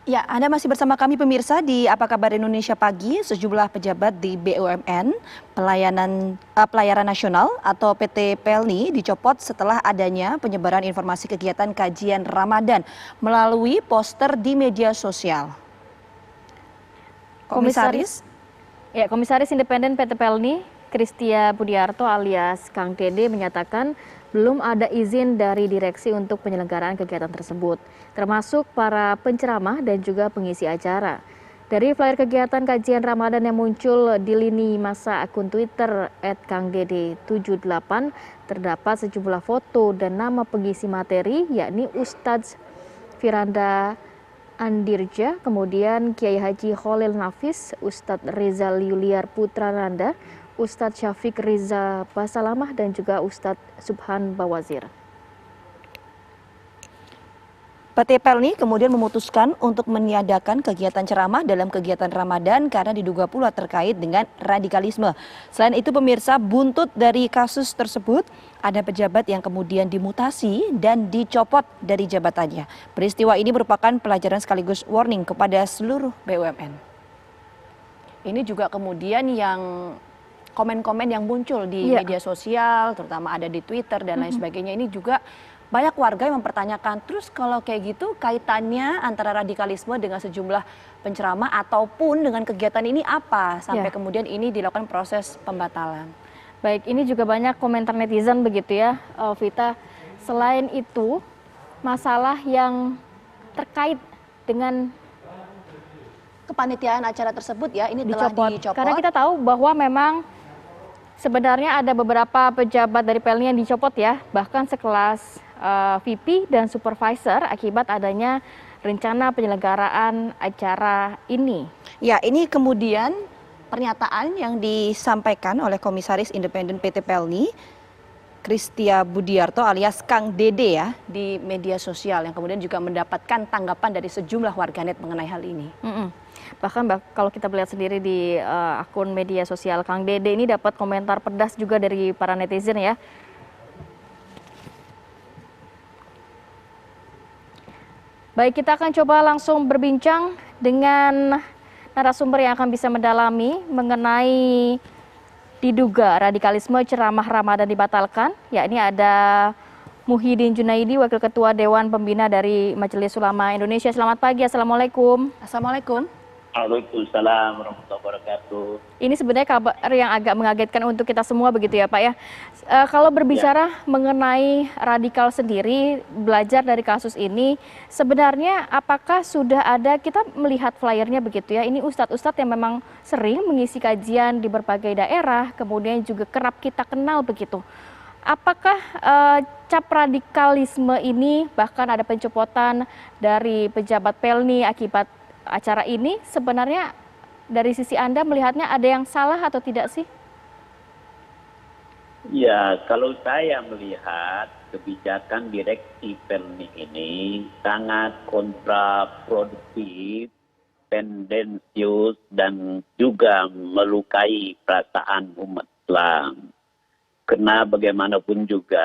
Ya, Anda masih bersama kami pemirsa di Apa Kabar Indonesia Pagi. Sejumlah pejabat di BUMN Pelayaran Nasional atau PT PELNI dicopot setelah adanya penyebaran informasi kegiatan kajian Ramadan melalui poster di media sosial. Komisaris Independen PT PELNI, Kristia Budiarto alias Kang Dede menyatakan belum ada izin dari direksi untuk penyelenggaraan kegiatan tersebut, termasuk para penceramah dan juga pengisi acara. Dari flyer kegiatan kajian Ramadan yang muncul di lini masa akun Twitter @kangdede78 terdapat sejumlah foto dan nama pengisi materi, yakni Ustadz Firanda Andirja, kemudian Kiai Haji Kholil Nafis, Ustadz Rizal Yuliar Putrananda, Ustadz Syafiq Riza Basalamah, dan juga Ustadz Subhan Bawazir. PT PELNI kemudian memutuskan untuk meniadakan kegiatan ceramah dalam kegiatan Ramadan karena diduga pula terkait dengan radikalisme. Selain itu pemirsa, buntut dari kasus tersebut ada pejabat yang kemudian dimutasi dan dicopot dari jabatannya. Peristiwa ini merupakan pelajaran sekaligus warning kepada seluruh BUMN. Ini juga kemudian yang komen-komen yang muncul di media sosial, terutama ada di Twitter dan lain sebagainya, ini juga banyak warga yang mempertanyakan, terus kalau kayak gitu kaitannya antara radikalisme dengan sejumlah penceramah ataupun dengan kegiatan ini apa? Sampai kemudian ini dilakukan proses pembatalan. Baik, ini juga banyak komentar netizen begitu ya, Vita. Selain itu, masalah yang terkait dengan kepanitiaan acara tersebut ya, ini telah dicopot. Karena kita tahu bahwa memang sebenarnya ada beberapa pejabat dari PELNI yang dicopot ya, bahkan sekelas VP dan supervisor akibat adanya rencana penyelenggaraan acara ini. Ya, ini kemudian pernyataan yang disampaikan oleh Komisaris Independen PT PELNI, Kristia Budiarto alias Kang Dede ya, di media sosial yang kemudian juga mendapatkan tanggapan dari sejumlah warganet mengenai hal ini. Bahkan kalau kita melihat sendiri di akun media sosial Kang Dede ini dapat komentar pedas juga dari para netizen ya. Baik, kita akan coba langsung berbincang dengan narasumber yang akan bisa mendalami mengenai diduga radikalisme ceramah Ramadan dibatalkan. Yakni ada Muhyiddin Junaidi, Wakil Ketua Dewan Pembina dari Majelis Ulama Indonesia. Selamat pagi, Assalamualaikum. Assalamualaikum. Waalaikumsalam warahmatullahi wabarakatuh. Ini sebenarnya kabar yang agak mengagetkan untuk kita semua begitu ya Pak ya. Kalau berbicara mengenai radikal sendiri, belajar dari kasus ini, sebenarnya apakah sudah ada, kita melihat flyernya begitu ya, ini ustadz-ustadz yang memang sering mengisi kajian di berbagai daerah, kemudian juga kerap kita kenal begitu. Apakah cap radikalisme ini, bahkan ada pencopotan dari pejabat PELNI akibat acara ini, sebenarnya dari sisi Anda melihatnya ada yang salah atau tidak sih? Ya, kalau saya melihat kebijakan direksi PELNI ini sangat kontraproduktif, tendensius, dan juga melukai perasaan umat Islam. Karena bagaimanapun juga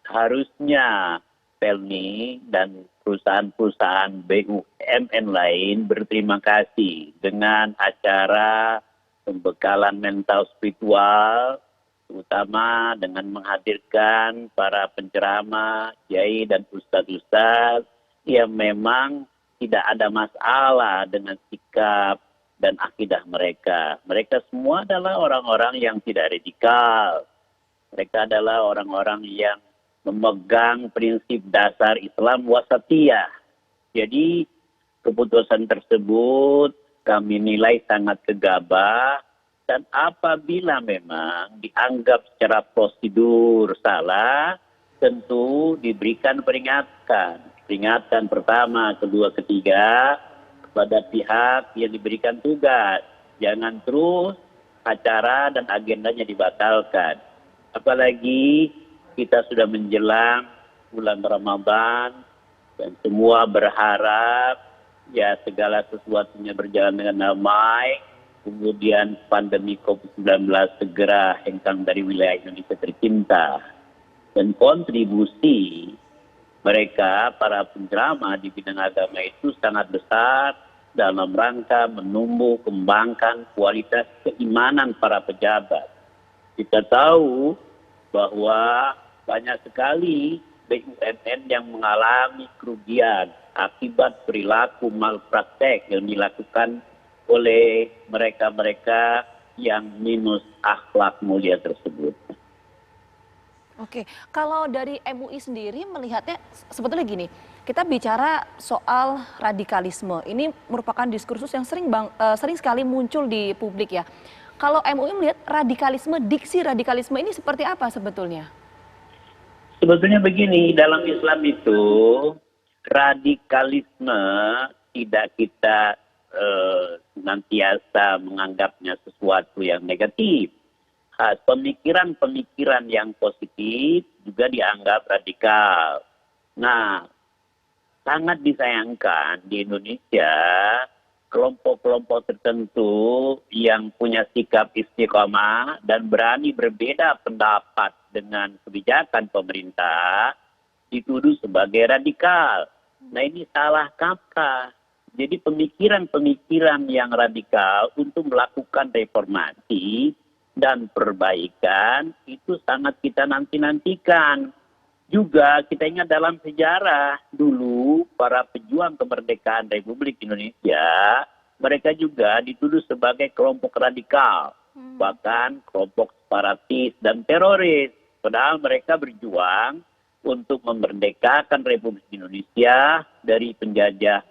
harusnya PELNI dan perusahaan-perusahaan BUMN lain berterima kasih dengan acara pembekalan mental spiritual, terutama dengan menghadirkan para penceramah, kiai dan ustadz-ustadz yang memang tidak ada masalah dengan sikap dan akidah mereka. Mereka semua adalah orang-orang yang tidak radikal. Mereka adalah orang-orang yang memegang prinsip dasar Islam wasatiyah. Jadi keputusan tersebut kami nilai sangat gegabah, dan apabila memang dianggap secara prosedur salah, tentu diberikan peringatan. Peringatan pertama, kedua, ketiga kepada pihak yang diberikan tugas. Jangan terus acara dan agendanya dibatalkan. Apalagi kita sudah menjelang bulan Ramadan dan semua berharap ya segala sesuatunya berjalan dengan damai, kemudian pandemi COVID-19 segera hengkang dari wilayah Indonesia tercinta, dan kontribusi mereka, para penceramah di bidang agama itu sangat besar dalam rangka menumbuh kembangkan kualitas keimanan para pejabat. Kita tahu bahwa banyak sekali BUMN yang mengalami kerugian akibat perilaku malpraktek yang dilakukan oleh mereka-mereka yang minus akhlak mulia tersebut. Oke, kalau dari MUI sendiri melihatnya sebetulnya gini, kita bicara soal radikalisme. Ini merupakan diskursus yang sering sekali muncul di publik ya. Kalau MUI melihat radikalisme, diksi radikalisme ini seperti apa sebetulnya? Sebetulnya begini, dalam Islam itu radikalisme tidak kita senantiasa menganggapnya sesuatu yang negatif. Pemikiran-pemikiran yang positif juga dianggap radikal. Nah, sangat disayangkan di Indonesia kelompok-kelompok tertentu yang punya sikap istiqomah dan berani berbeda pendapat dengan kebijakan pemerintah dituduh sebagai radikal. Nah, ini salah kaprah. Jadi pemikiran-pemikiran yang radikal untuk melakukan reformasi dan perbaikan itu sangat kita nanti-nantikan. Juga kita ingat dalam sejarah dulu para pejuang kemerdekaan Republik Indonesia, mereka juga dituduh sebagai kelompok radikal, bahkan kelompok separatis dan teroris. Padahal mereka berjuang untuk memerdekakan Republik Indonesia dari penjajah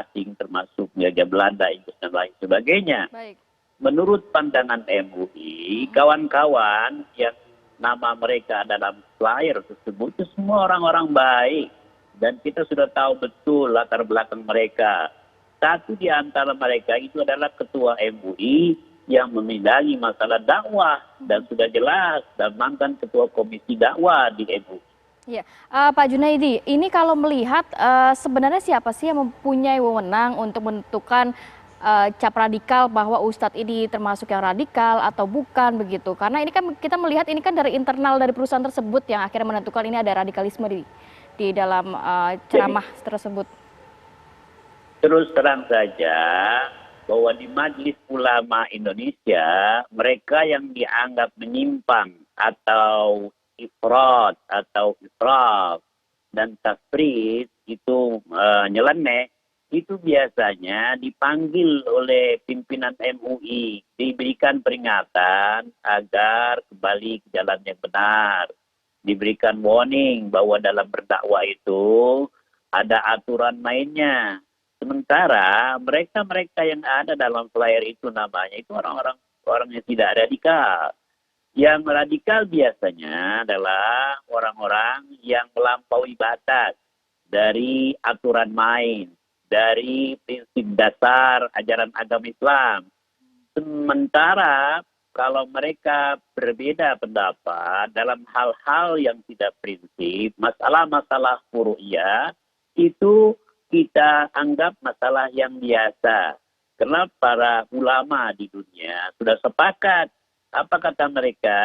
asing termasuk penjajah Belanda, Inggris dan lain sebagainya. Baik. Menurut pandangan MUI, kawan-kawan yang nama mereka dalam flyer tersebut itu semua orang-orang baik. Dan kita sudah tahu betul latar belakang mereka. Satu di antara mereka itu adalah ketua MUI yang memegangi masalah dakwah. Dan sudah jelas, dan mantan ketua komisi dakwah di MUI. Ya, Pak Junaidi, ini kalau melihat sebenarnya siapa sih yang mempunyai wewenang untuk menentukan cap radikal bahwa Ustadz ini termasuk yang radikal atau bukan begitu? Karena ini kan kita melihat ini kan dari internal dari perusahaan tersebut yang akhirnya menentukan ini ada radikalisme di dalam ceramah tersebut. Terus terang saja bahwa di Majelis Ulama Indonesia mereka yang dianggap menyimpang atau ifrat atau israf dan tafrid itu nyeleneh, itu biasanya dipanggil oleh pimpinan MUI, diberikan peringatan agar kembali ke jalan yang benar, diberikan warning bahwa dalam berdakwah itu ada aturan mainnya. Sementara mereka-mereka yang ada dalam flyer itu namanya itu orang-orang yang tidak radikal. Yang radikal biasanya adalah orang-orang yang melampaui batas dari aturan main, dari prinsip dasar ajaran agama Islam. Sementara kalau mereka berbeda pendapat dalam hal-hal yang tidak prinsip, masalah-masalah furu'iyah, itu kita anggap masalah yang biasa. Karena para ulama di dunia sudah sepakat. Apa kata mereka?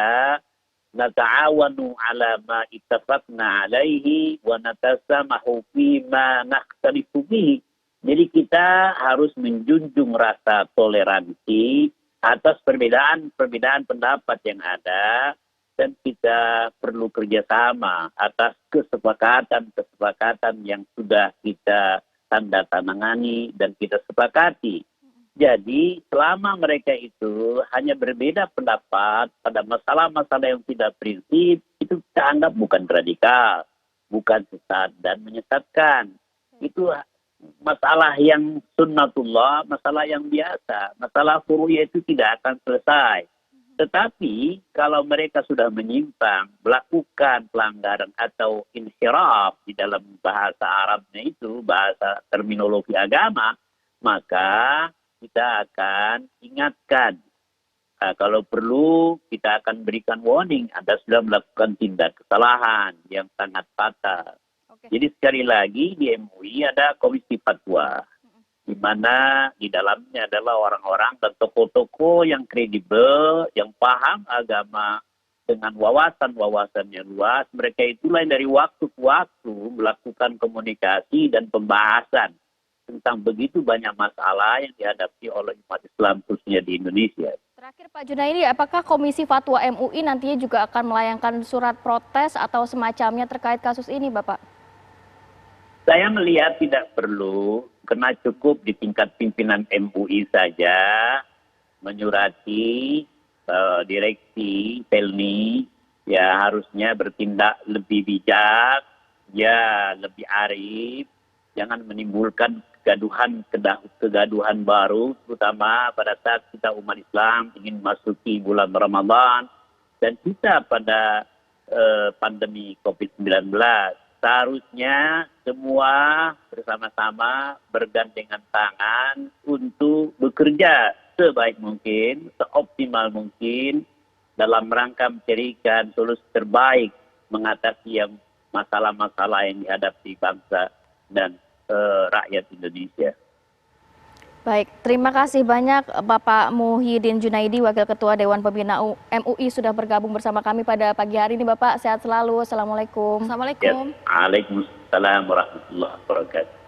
Nata'awanu ala ma ittafaqna alaihi wa natasamahu fi ma nakhtalifu bihi. Jadi kita harus menjunjung rasa toleransi atas perbedaan pendapat yang ada, dan kita perlu kerjasama atas kesepakatan yang sudah kita tanda tangani dan kita sepakati. Jadi selama mereka itu hanya berbeda pendapat pada masalah-masalah yang tidak prinsip, itu kita anggap bukan radikal, bukan sesat dan menyesatkan. Itu masalah yang sunnatullah, masalah yang biasa. Masalah furu'iyah itu tidak akan selesai. Tetapi kalau mereka sudah menyimpang, melakukan pelanggaran atau inhiraf di dalam bahasa Arabnya itu, bahasa terminologi agama, maka kita akan ingatkan. Kalau perlu, kita akan berikan warning. Anda sudah melakukan tindak kesalahan yang sangat fatal. Oke. Jadi sekali lagi di MUI ada komisi fatwa, di mana di dalamnya adalah orang-orang dan tokoh-tokoh yang kredibel, yang paham agama, dengan wawasan-wawasan yang luas, mereka itulah yang dari waktu ke waktu melakukan komunikasi dan pembahasan tentang begitu banyak masalah yang dihadapi oleh umat Islam khususnya di Indonesia. Terakhir Pak Junaidi, apakah Komisi Fatwa MUI nantinya juga akan melayangkan surat protes atau semacamnya terkait kasus ini, Bapak? Saya melihat tidak perlu, karena cukup di tingkat pimpinan MUI saja menyurati direksi Pelni, ya harusnya bertindak lebih bijak, ya lebih arif, jangan menimbulkan kegaduhan baru, terutama pada saat kita umat Islam ingin masuki bulan Ramadan dan kita pada pandemi COVID-19. Seharusnya semua bersama-sama bergandengan tangan untuk bekerja sebaik mungkin, seoptimal mungkin dalam rangka mencarikan solusi terbaik mengatasi yang masalah-masalah yang dihadapi bangsa dan rakyat Indonesia. Baik, terima kasih banyak Bapak Muhyiddin Junaidi, Wakil Ketua Dewan Pembina MUI sudah bergabung bersama kami pada pagi hari ini. Bapak, sehat selalu. Assalamualaikum. Assalamualaikum. Ya, Waalaikumsalam warahmatullahi wabarakatuh.